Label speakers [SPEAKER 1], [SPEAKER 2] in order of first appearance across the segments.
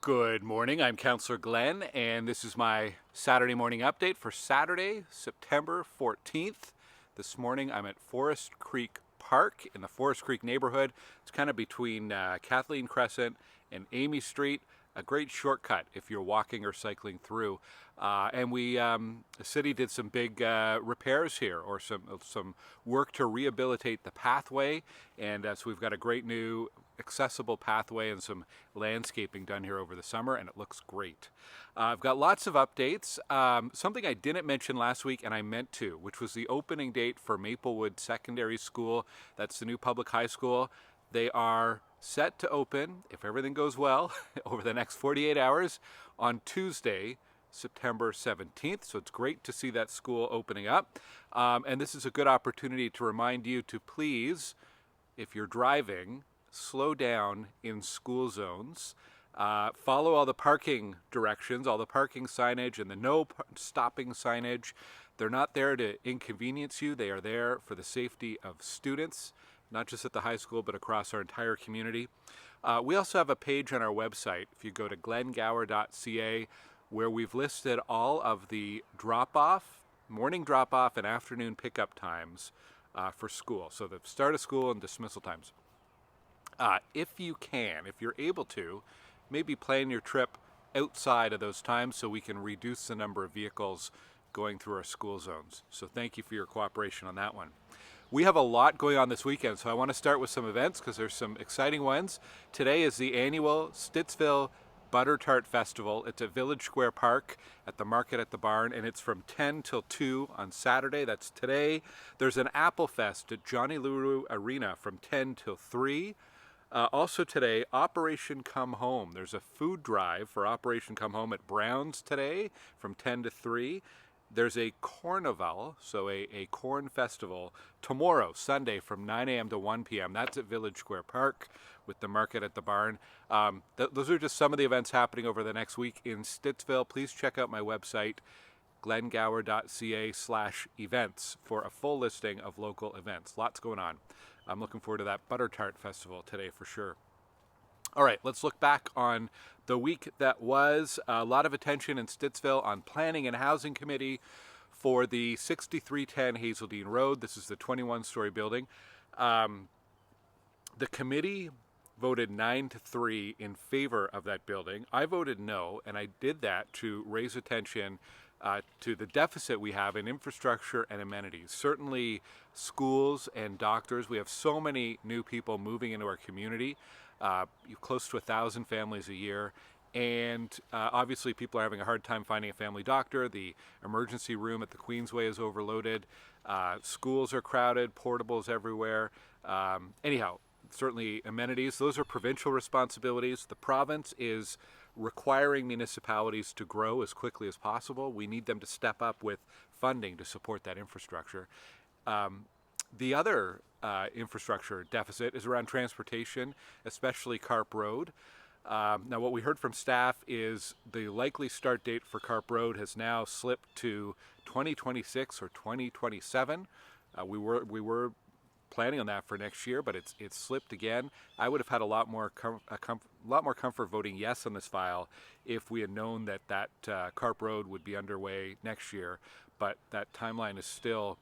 [SPEAKER 1] Good morning, I'm Councillor Glen, and this is my Saturday morning update for Saturday, September 14th. This morning I'm at Forest Creek Park in the Forest Creek neighborhood. It's kind of between Kathleen Crescent and Amy Street. A great shortcut if you're walking or cycling through. The city did some big repairs here, or some work to rehabilitate the pathway, and so we've got a great new accessible pathway and some landscaping done here over the summer, and it looks great. I've got lots of updates. Something I didn't mention last week, and I meant to, which was the opening date for Maplewood Secondary School. That's the new public high school. They are set to open, if everything goes well, over the next 48 hours on Tuesday, September 17th. So it's great to see that school opening up. And this is a good opportunity to remind you to please, if you're driving, slow down in school zones. Follow all the parking directions, all the parking signage and the no stopping signage. They're not there to inconvenience you. They are there for the safety of students, not just at the high school, but across our entire community. We also have a page on our website, if you go to glengower.ca, where we've listed all of the drop-off, morning drop-off and afternoon pickup times for school. So the start of school and dismissal times. If you can, if you're able to, maybe plan your trip outside of those times so we can reduce the number of vehicles going through our school zones. So thank you for your cooperation on that one. We have a lot going on this weekend, so I want to start with some events because there's some exciting ones. Today is the annual Stittsville Butter Tart Festival. It's at Village Square Park at the market at the barn, and it's from 10 till 2 on Saturday. That's today. There's an Applefest at Johnny Luru Arena from 10 till 3. Also today, Operation Come Home. There's a food drive for Operation Come Home at Brown's today from 10 to 3. There's a Corn-ival, so a corn festival, tomorrow, Sunday, from 9 a.m. to 1 p.m. That's at Village Square Park with the market at the barn. Those are just some of the events happening over the next week in Stittsville. Please check out my website, glengower.ca/events, for a full listing of local events. Lots going on. I'm looking forward to that Butter Tart Festival today for sure. All right, let's look back on the week that was. A lot of attention in Stittsville on Planning and Housing Committee for the 6310 Hazeldean Road. This is the 21-story building. The committee voted 9-3 in favor of that building. I voted no, and I did that to raise attention to the deficit we have in infrastructure and amenities. Certainly schools and doctors. We have so many new people moving into our community, close to 1,000 families a year. And obviously people are having a hard time finding a family doctor. The emergency room at the Queensway is overloaded. Schools are crowded, portables everywhere. Anyhow, certainly amenities, those are provincial responsibilities. The province is requiring municipalities to grow as quickly as possible. We need them to step up with funding to support that infrastructure. The other infrastructure deficit is around transportation, especially Carp Road. Now what we heard from staff is the likely start date for Carp Road has now slipped to 2026 or 2027. We were planning on that for next year, but it's slipped again. I would have had a lot more comfort voting yes on this file if we had known that Carp Road would be underway next year, but that timeline is still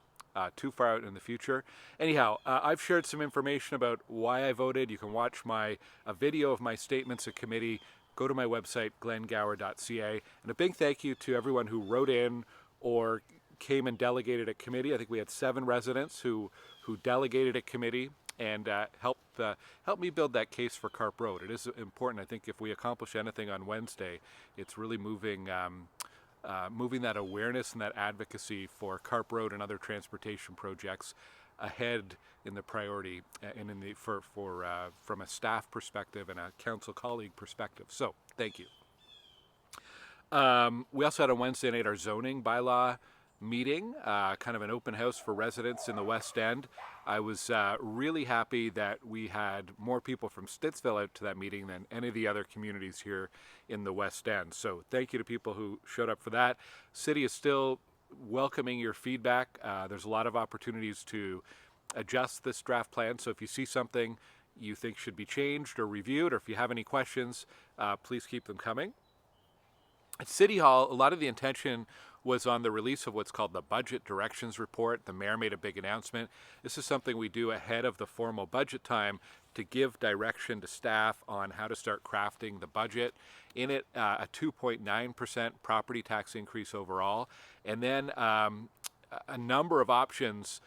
[SPEAKER 1] too far out in the future. Anyhow, I've shared some information about why I voted. You can watch a video of my statements at committee. Go to my website, glengower.ca. And a big thank you to everyone who wrote in or came and delegated at committee. I think we had 7 residents who delegated at committee and helped me build that case for Carp Road. It is important. I think if we accomplish anything on Wednesday, it's really moving that awareness and that advocacy for Carp Road and other transportation projects ahead in the priority and from a staff perspective and a council colleague perspective. So thank you. We also had on Wednesday night our zoning bylaw meeting, kind of an open house for residents in the West End. I was really happy that we had more people from Stittsville out to that meeting than any of the other communities here in the West End. So thank you to people who showed up for that. City is still welcoming your feedback. There's a lot of opportunities to adjust this draft plan. So if you see something you think should be changed or reviewed, or if you have any questions, please keep them coming. At City Hall, a lot of the intention was on the release of what's called the Budget Directions Report. The mayor made a big announcement. This is something we do ahead of the formal budget time to give direction to staff on how to start crafting the budget. In it, a 2.9% property tax increase overall, and then a number of options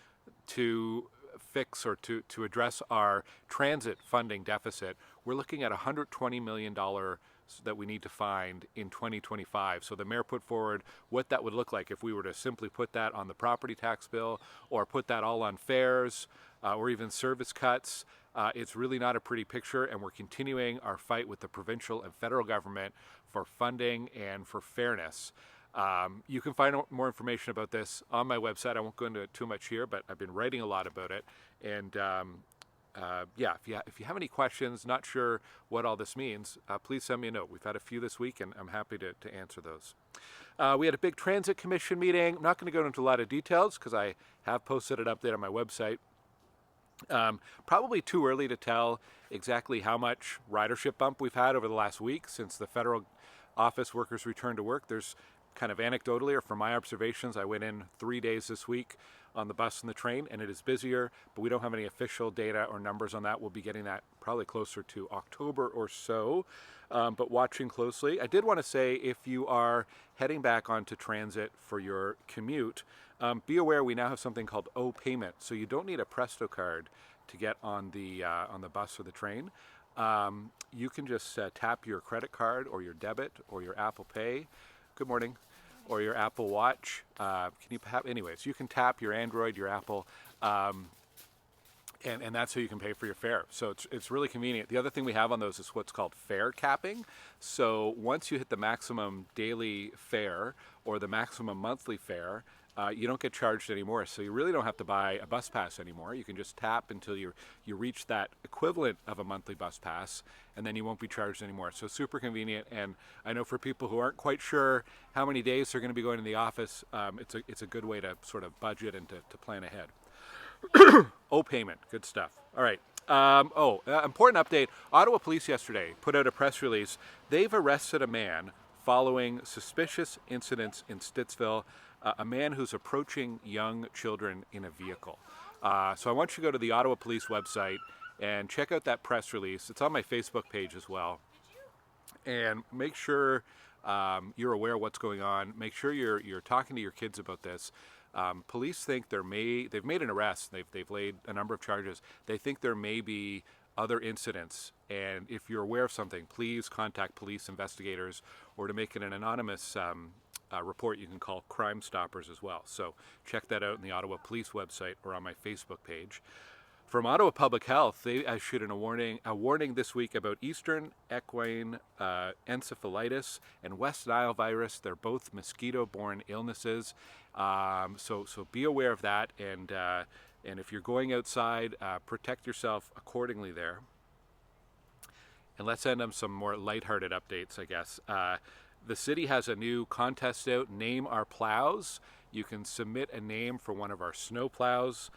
[SPEAKER 1] to fix or to address our transit funding deficit. We're looking at $120 million that we need to find in 2025. So the mayor put forward what that would look like if we were to simply put that on the property tax bill, or put that all on fares, or even service cuts. It's really not a pretty picture, and we're continuing our fight with the provincial and federal government for funding and for fairness. You can find more information about this on my website. I won't go into it too much here, but I've been writing a lot about it. And yeah, if you have any questions, not sure what all this means, please send me a note. We've had a few this week, and I'm happy to answer those. We had a big transit commission meeting. I'm not going to go into a lot of details because I have posted an update on my website. Probably too early to tell exactly how much ridership bump we've had over the last week since the federal office workers returned to work. There's kind of anecdotally, or from my observations, I went in 3 days this week on the bus and the train, and it is busier, but we don't have any official data or numbers on that. We'll be getting that probably closer to October or so, but watching closely. I did want to say, if you are heading back onto transit for your commute, be aware we now have something called O-Payment, so you don't need a Presto card to get on the bus or the train. You can just tap your credit card or your debit or your Apple Pay. Good morning. Or your Apple Watch. Anyways, you can tap your Android, your Apple, and that's how you can pay for your fare. So it's really convenient. The other thing we have on those is what's called fare capping. So once you hit the maximum daily fare or the maximum monthly fare, you don't get charged anymore. So you really don't have to buy a bus pass anymore. You can just tap until you reach that equivalent of a monthly bus pass, and then you won't be charged anymore. So super convenient. And I know for people who aren't quite sure how many days they're going to be going to the office, it's a good way to sort of budget and to plan ahead. O-Payment, good stuff. All right. Important update. Ottawa Police yesterday put out a press release. They've arrested a man following suspicious incidents in Stittsville, a man who's approaching young children in a vehicle. So I want you to go to the Ottawa Police website and check out that press release. It's on my Facebook page as well. And make sure you're aware of what's going on. Make sure you're talking to your kids about this. Police think they've made an arrest. They've laid a number of charges. They think there may be other incidents, and if you're aware of something, please contact police investigators, or to make it an anonymous report, you can call Crime Stoppers as well. So check that out in the Ottawa Police website or on my Facebook page. From Ottawa Public Health, they issued a warning this week about Eastern Equine Encephalitis and West Nile virus. They're both mosquito-borne illnesses, so be aware of that. And if you're going outside, protect yourself accordingly there. And let's end on some more lighthearted updates, I guess. The city has a new contest out, Name Our Plows. You can submit a name for one of our snow plows.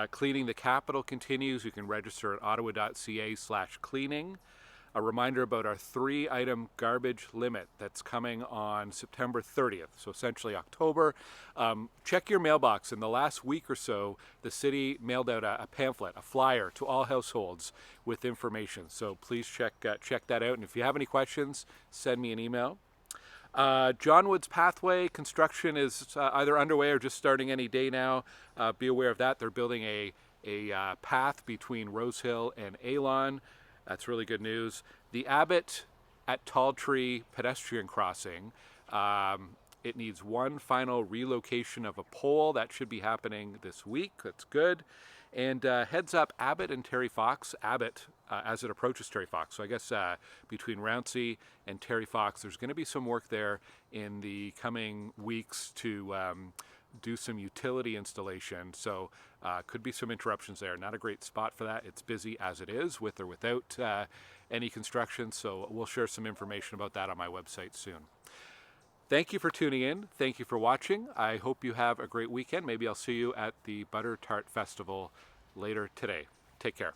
[SPEAKER 1] Cleaning the Capital continues. You can register at ottawa.ca/cleaning. A reminder about our 3-item garbage limit that's coming on September 30th, so essentially October. Check your mailbox. In the last week or so, the city mailed out a pamphlet, a flyer to all households with information. So please check that out. And if you have any questions, send me an email. John Woods Pathway construction is either underway or just starting any day now. Be aware of that. They're building a path between Rosehill and Avon. That's really good news. The Abbott at Tall Tree pedestrian crossing, it needs one final relocation of a pole. That should be happening this week. That's good. And heads up, Abbott and Terry Fox. Abbott, as it approaches Terry Fox. So I guess between Rouncy and Terry Fox, there's going to be some work there in the coming weeks to do some utility installation. So could be some interruptions there. Not a great spot for that. It's busy as it is, with or without any construction. So we'll share some information about that on my website soon. Thank you for tuning in. Thank you for watching. I hope you have a great weekend. Maybe I'll see you at the Butter Tart Festival later today. Take care.